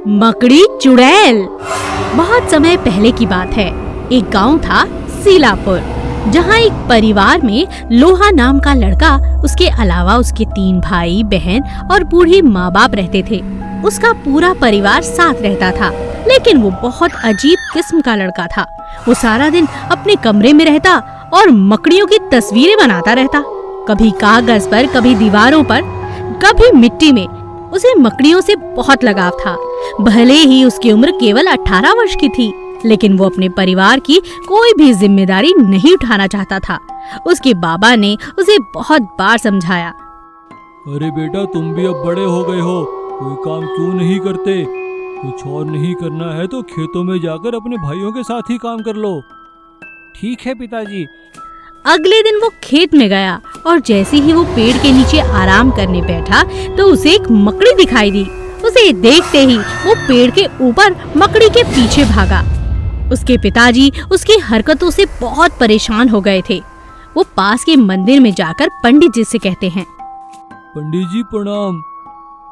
मकड़ी चुड़ैल। बहुत समय पहले की बात है। एक गांव था सीलापुर, जहां एक परिवार में लोहा नाम का लड़का, उसके अलावा उसके 3 भाई बहन और बूढ़े माँ बाप रहते थे। उसका पूरा परिवार साथ रहता था, लेकिन वो बहुत अजीब किस्म का लड़का था। वो सारा दिन अपने कमरे में रहता और मकड़ियों की तस्वीरें बनाता रहता, कभी कागज पर, कभी दीवारों पर, कभी मिट्टी में। उसे मकड़ियों से बहुत लगाव था। भले ही उसकी उम्र केवल 18 वर्ष की थी, लेकिन वो अपने परिवार की कोई भी जिम्मेदारी नहीं उठाना चाहता था। उसके बाबा ने उसे बहुत बार समझाया, अरे बेटा, तुम भी अब बड़े हो गए हो, कोई काम क्यों नहीं करते? कुछ और नहीं करना है तो खेतों में जाकर अपने भाइयों के साथ ही काम कर लो। ठीक है पिताजी। अगले दिन वो खेत में गया और जैसे ही वो पेड़ के नीचे आराम करने बैठा तो उसे एक मकड़ी दिखाई दी। उसे देखते ही वो पेड़ के ऊपर मकड़ी के पीछे भागा। उसके पिताजी उसकी हरकतों से बहुत परेशान हो गए थे। वो पास के मंदिर में जाकर पंडित जी से कहते हैं, पंडित जी प्रणाम,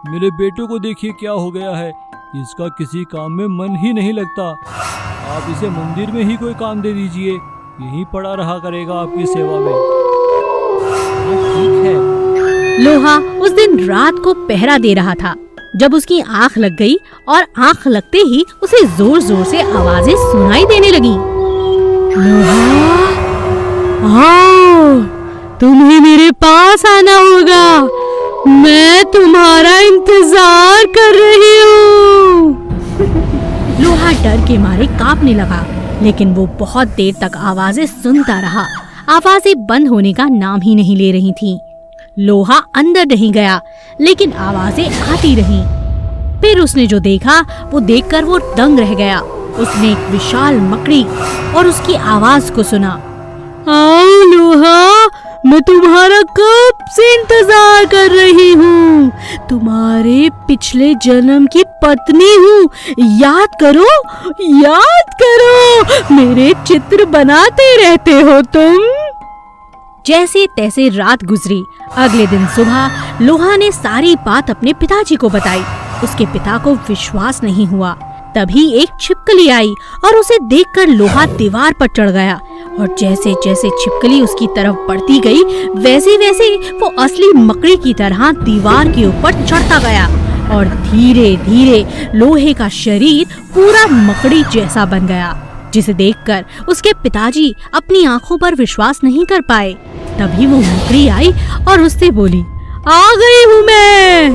मेरे बेटे को देखिए क्या हो गया है। इसका किसी काम में मन ही नहीं लगता। आप इसे मंदिर में ही कोई काम दे दीजिए, यहीं पड़ा रहा करेगा आपकी सेवा में। ठीक है। लोहा उस दिन रात को पहरा दे रहा था जब उसकी आंख लग गई और आंख लगते ही उसे जोर जोर से आवाजें सुनाई देने लगी। लोहा, आओ, तुम्हें मेरे पास आना होगा, मैं तुम्हारा इंतजार कर रही हूँ। लोहा डर के मारे कांपने लगा, लेकिन वो बहुत देर तक आवाजें सुनता रहा। आवाजें बंद होने का नाम ही नहीं ले रही थीं। लोहा अंदर नहीं गया, लेकिन आवाजें आती रहीं। फिर उसने जो देखा वो देखकर वो दंग रह गया। उसने एक विशाल मकड़ी और उसकी आवाज को सुना, आओ लोहा, मैं तुम्हारा कब से इंतजार कर रही हूँ। तुम्हारे पिछले जन्म की पत्नी हूँ, याद करो, याद करो, मेरे चित्र बनाते रहते हो तुम। जैसे तैसे रात गुजरी। अगले दिन सुबह लोहा ने सारी बात अपने पिताजी को बताई। उसके पिता को विश्वास नहीं हुआ। तभी एक छिपकली आई और उसे देखकर लोहा दीवार पर चढ़ गया और जैसे जैसे छिपकली उसकी तरफ बढ़ती गई, वैसे वैसे वो असली मकड़ी की तरह दीवार के ऊपर चढ़ता गया और धीरे धीरे लोहे का शरीर पूरा मकड़ी जैसा बन गया, जिसे देखकर उसके पिताजी अपनी आंखों पर विश्वास नहीं कर पाए। तभी वो मकड़ी आई और उससे बोली, आ गई हूँ मैं।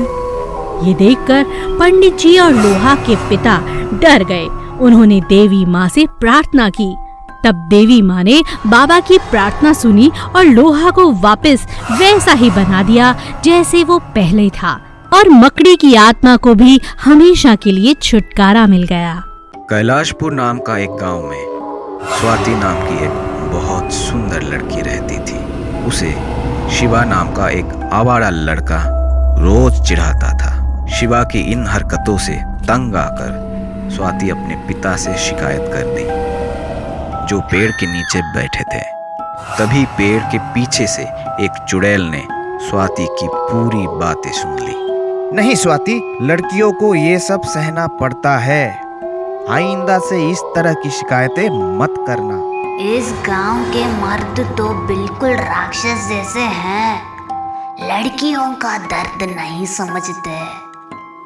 ये देखकर पंडित जी और लोहा के पिता डर गए। उन्होंने देवी माँ से प्रार्थना की। तब देवी माँ ने बाबा की प्रार्थना सुनी और लोहा को वापस वैसा ही बना दिया जैसे वो पहले था, और मकड़ी की आत्मा को भी हमेशा के लिए छुटकारा मिल गया। कैलाशपुर नाम का एक गांव में स्वाति नाम की एक बहुत सुंदर लड़की रहती थी। उसे शिवा नाम का एक आवारा लड़का रोज चिढ़ाता था। शिवा की इन हरकतों से तंग आकर स्वाति अपने पिता से शिकायत कर दी, जो पेड़ के नीचे बैठे थे। तभी पेड़ के पीछे से एक चुड़ैल ने स्वाति की पूरी बातें सुन ली। नहीं स्वाति, लड़कियों को ये सब सहना पड़ता है। आइंदा से इस तरह की शिकायतें मत करना। इस गांव के मर्द तो बिल्कुल राक्षस जैसे हैं, लड़कियों का दर्द नहीं समझते।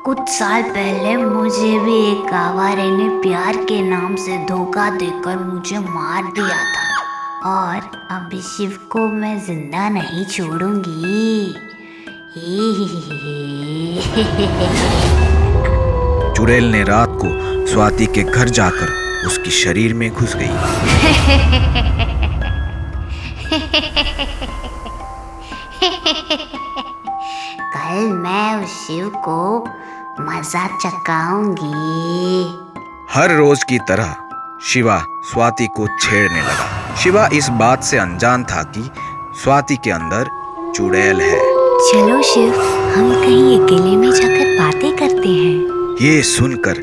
कुछ साल पहले मुझे भी एक आवारे ने प्यार के नाम से धोखा देकर मुझे मार दिया था, और अब शिव को मैं जिंदा नहीं छोड़ूंगी। चुड़ैल ने रात को स्वाति के घर जाकर उसके शरीर में घुस गई। कल मैं उस शिव को मजा चखाऊंगी। हर रोज की तरह शिवा स्वाति को छेड़ने लगा। शिवा इस बात से अनजान था कि स्वाति के अंदर चुड़ैल है। चलो शिव, हम कहीं अकेले में जाकर बातें करते हैं। ये सुनकर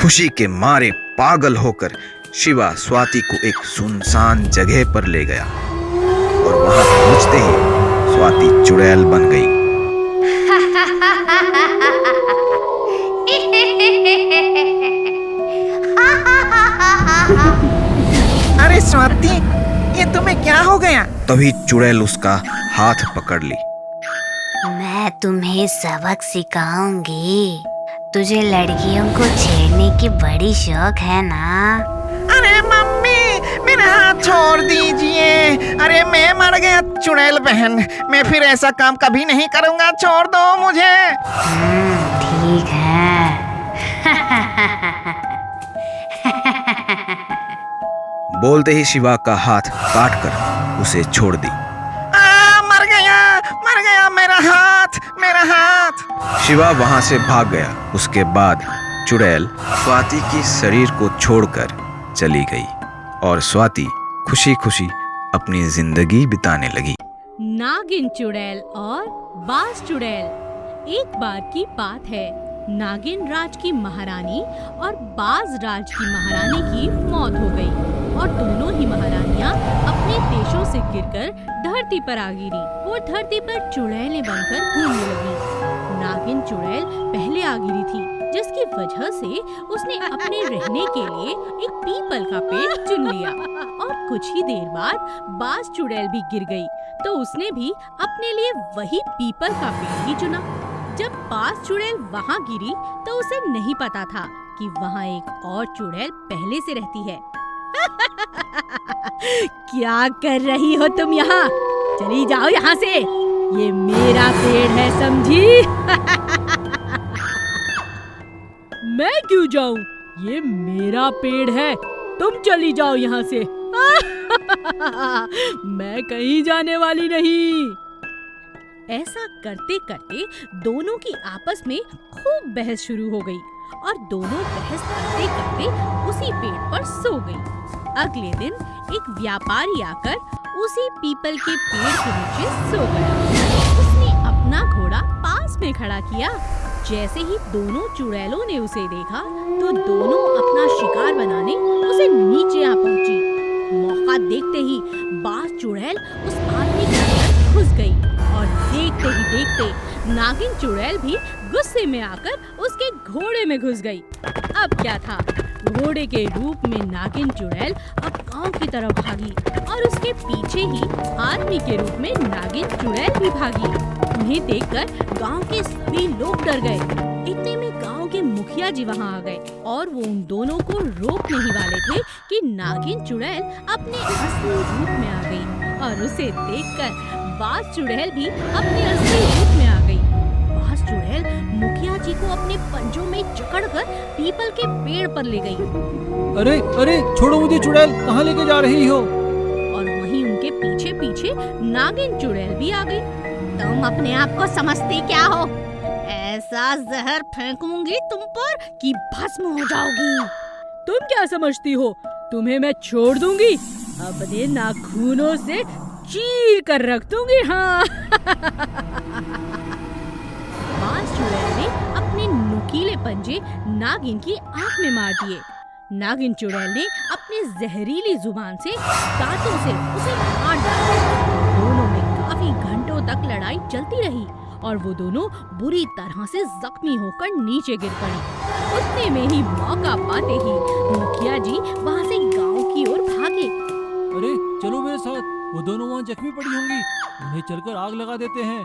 खुशी के मारे पागल होकर शिवा स्वाति को एक सुनसान जगह पर ले गया और वहां पहुंचते ही स्वाति चुड़ैल बन गई। अरे स्वाति, ये तुम्हें क्या हो गया? तभी चुड़ैल उसका हाथ पकड़ ली। मैं तुम्हें सबक सिखाऊंगी। तुझे लड़कियों को छेड़ने की बड़ी शौक है ना? अरे मम्मी, मेरा हाथ छोड़ दीजिए। अरे मैं मर गया चुड़ैल बहन, मैं फिर ऐसा काम कभी नहीं करूँगा, छोड़ दो मुझे। ठीक है। बोलते ही शिवा का हाथ काटकर उसे छोड़ दी। मर गया मेरा हाथ। शिवा वहां से भाग गया। उसके बाद चुड़ैल स्वाति की शरीर को छोड़कर चली गई और स्वाति खुशी खुशी अपनी जिंदगी बिताने लगी। नागिन चुड़ैल और बाज चुड़ैल। एक बार की बात है, नागिन राज की महारानी और बाज राज की महारानी की मौत हो गई और दोनों ही महारानियां अपने देशों से गिरकर धरती पर आ गिरी। वो धरती पर चुड़ैलें बनकर घूमने लगी। नागिन चुड़ैल पहले आ गिरी थी, जिसकी वजह से उसने अपने रहने के लिए एक पीपल का पेड़ चुन लिया और कुछ ही देर बाद बाज चुड़ैल भी गिर गई, तो उसने भी अपने लिए वही पीपल का पेड़ ही चुना। जब बाज चुड़ैल वहाँ गिरी तो उसे नहीं पता था कि वहाँ एक और चुड़ैल पहले से रहती है। क्या कर रही हो तुम यहाँ? चली जाओ यहाँ से, ये मेरा पेड़ है, समझी? मैं क्यों जाऊं? ये मेरा पेड़ है, तुम चली जाओ यहाँ से। मैं कहीं जाने वाली नहीं। ऐसा करते करते दोनों की आपस में खूब बहस शुरू हो गई और दोनों बहस करते करते उसी पेड़ पर सो गई। अगले दिन एक व्यापारी आकर उसी पीपल के पेड़ के नीचे सो गया। उसने अपना घोड़ा पास में खड़ा किया। जैसे ही दोनों चुड़ैलों ने उसे देखा तो दोनों अपना शिकार बनाने उसे नीचे आ पहुंची। मौका देखते ही बाज चुड़ैल उस आदमी के अंदर घुस गई और देखते ही देखते नागिन चुड़ैल भी गुस्से में आकर उसके घोड़े में घुस गई। अब क्या था, घोड़े के रूप में नागिन चुड़ैल अब गांव की तरफ भागी और उसके पीछे ही आदमी के रूप में नागिन चुड़ैल भी भागी। उन्हें देखकर गांव के सभी लोग डर गए। इतने में गांव के मुखिया जी वहां आ गए और वो उन दोनों को रोकने ही वाले थे कि नागिन चुड़ैल अपने असली रूप में आ गई और उसे देखकर बाज चुड़ैल भी अपने असली रूप में आ गई। बाज चुड़ैल मुखिया जी को अपने पंजों में जकड़कर पीपल के पेड़ पर ले गई। अरे अरे, छोड़ो मुझे चुड़ैल, कहाँ लेके जा रही हो? और वहीं उनके पीछे पीछे नागिन चुड़ैल भी आ गई। तुम अपने आप को समझती क्या हो? ऐसा जहर फेंकूंगी तुम पर कि भस्म हो जाओगी। तुम क्या समझती हो, तुम्हें मैं छोड़ दूंगी? अपने नाखूनों से चीर कर रख दूंगी। हाँ। बाज चुड़ैल ने अपने नुकीले पंजे नागिन की आंख में मार दिए। नागिन चुड़ैल ने अपनी जहरीली जुबान से दांतों से उसे मार डाला। दोनों में काफी घंटों तक लड़ाई चलती रही और वो दोनों बुरी तरह से जख्मी होकर नीचे गिर पड़ी। उतने में ही मौका पाते ही मुखिया जी वहाँ से गांव की ओर भागे। अरे चलो मेरे साथ, वो दोनों वहाँ जख्मी पड़ी होंगी, उन्हें चलकर आग लगा देते हैं।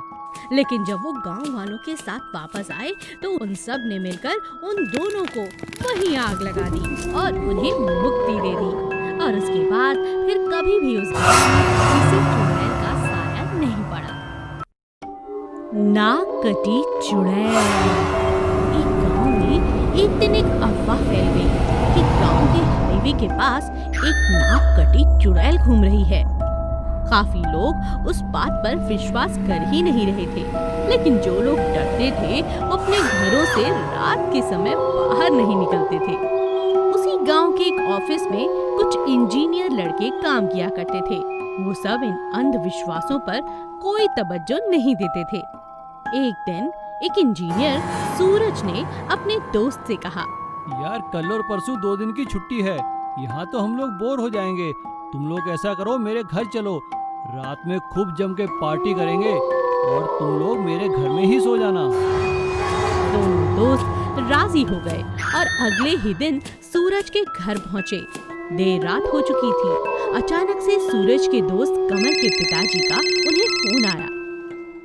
लेकिन जब वो गांव वालों के साथ वापस आए तो उन सब ने मिलकर उन दोनों को वहीं आग लगा दी और उन्हें मुक्ति दे दी। और उसके बाद फिर कभी भी उस गांव में किसी चुड़ैल का साया नहीं पड़ा। नाक कटी चुड़ैल। एक गांव में एक दिन एक अफवाह फैल गई कि गांव के हाईवे के पास एक नाक कटी चुड़ैल घूम रही है। काफी लोग उस बात पर विश्वास कर ही नहीं रहे थे, लेकिन जो लोग डरते थे वो अपने घरों से रात के समय बाहर नहीं निकलते थे। उसी गांव के एक ऑफिस में कुछ इंजीनियर लड़के काम किया करते थे। वो सब इन अंधविश्वासों पर कोई तवज्जो नहीं देते थे। एक दिन एक इंजीनियर सूरज ने अपने दोस्त से कहा, यार कल और परसों 2 दिन की छुट्टी है, यहाँ तो हम लोग बोर हो जाएंगे। तुम लोग ऐसा करो, मेरे घर चलो, रात में खूब जम के पार्टी करेंगे और तुम लोग मेरे घर में ही सो जाना। दोनों दोस्त राजी हो गए और अगले ही दिन सूरज के घर पहुँचे। देर रात हो चुकी थी। अचानक से सूरज के दोस्त कमल के पिताजी का उन्हें फोन आया।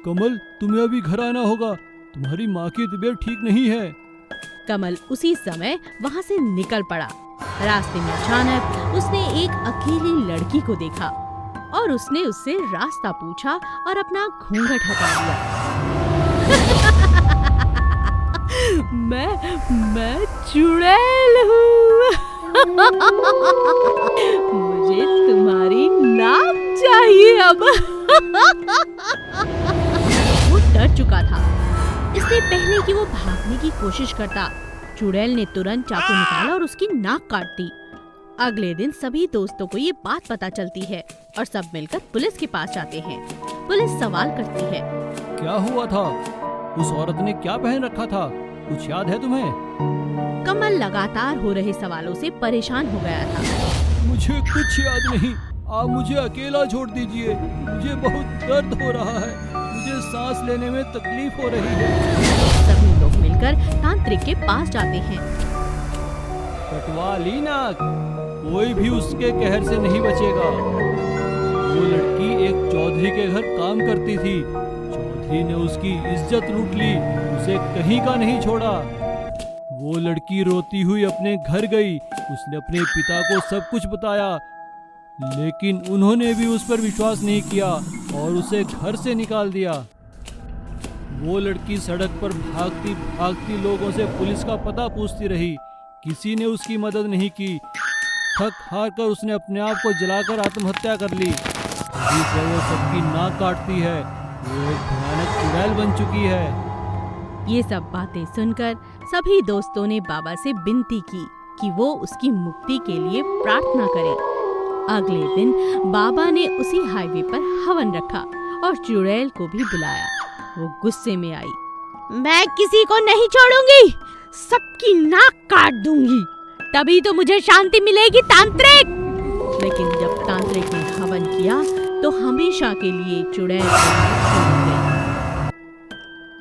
कमल, तुम्हें अभी घर आना होगा, तुम्हारी माँ की तबीयत ठीक नहीं है। कमल उसी समय वहाँ से निकल पड़ा। रास्ते में अचानक उसने एक अकेली लड़की को देखा और उसने उससे रास्ता पूछा और अपना घूंघट हटा दिया। मैं चुड़ैल हूँ। मुझे तुम्हारी नाक चाहिए अब। वो डर चुका था। इससे पहले कि वो भागने की कोशिश करता, चुड़ैल ने तुरंत चाकू निकाला और उसकी नाक काट दी। अगले दिन सभी दोस्तों को ये बात पता चलती है और सब मिलकर पुलिस के पास जाते हैं। पुलिस सवाल करती है, क्या हुआ था? उस औरत ने क्या पहन रखा था? कुछ याद है तुम्हें? कमल लगातार हो रहे सवालों से परेशान हो गया था। मुझे कुछ याद नहीं, आप मुझे अकेला छोड़ दीजिए। मुझे बहुत दर्द हो रहा है, मुझे सांस लेने में तकलीफ हो रही है। सभी लोग मिलकर तांत्रिक के पास जाते हैं। कटवा ली नाक, कोई भी उसके कहर से नहीं बचेगा। वो लड़की एक चौधरी के घर काम करती थी। चौधरी ने उसकी इज्जत लूट ली, उसे कहीं का नहीं छोड़ा। वो लड़की रोती हुई अपने घर गई। उसने अपने पिता को सब कुछ बताया, लेकिन उन्होंने भी उस पर विश्वास नहीं किया और उसे घर से निकाल दिया। वो लड़की सड़क पर भागती भागती लोगों से पुलिस का पता पूछती रही। किसी ने उसकी मदद नहीं की। थक हार कर उसने अपने आप को जलाकर आत्महत्या कर ली। अभी से वो सबकी नाक काटती है। वो एक भयानक चुड़ैल बन चुकी है। ये सब बातें सुनकर सभी दोस्तों ने बाबा से विनती की कि वो उसकी मुक्ति के लिए प्रार्थना करें। अगले दिन बाबा ने उसी हाईवे पर हवन रखा और चुड़ैल को भी बुलाया। वो गुस्से में आई। मैं किसी को नहीं छोड़ूंगी, सबकी नाक काट दूंगी, तभी तो मुझे शांति मिलेगी तांत्रिक। लेकिन जब तांत्रिक ने हवन किया तो हमेशा के लिए चुड़ैल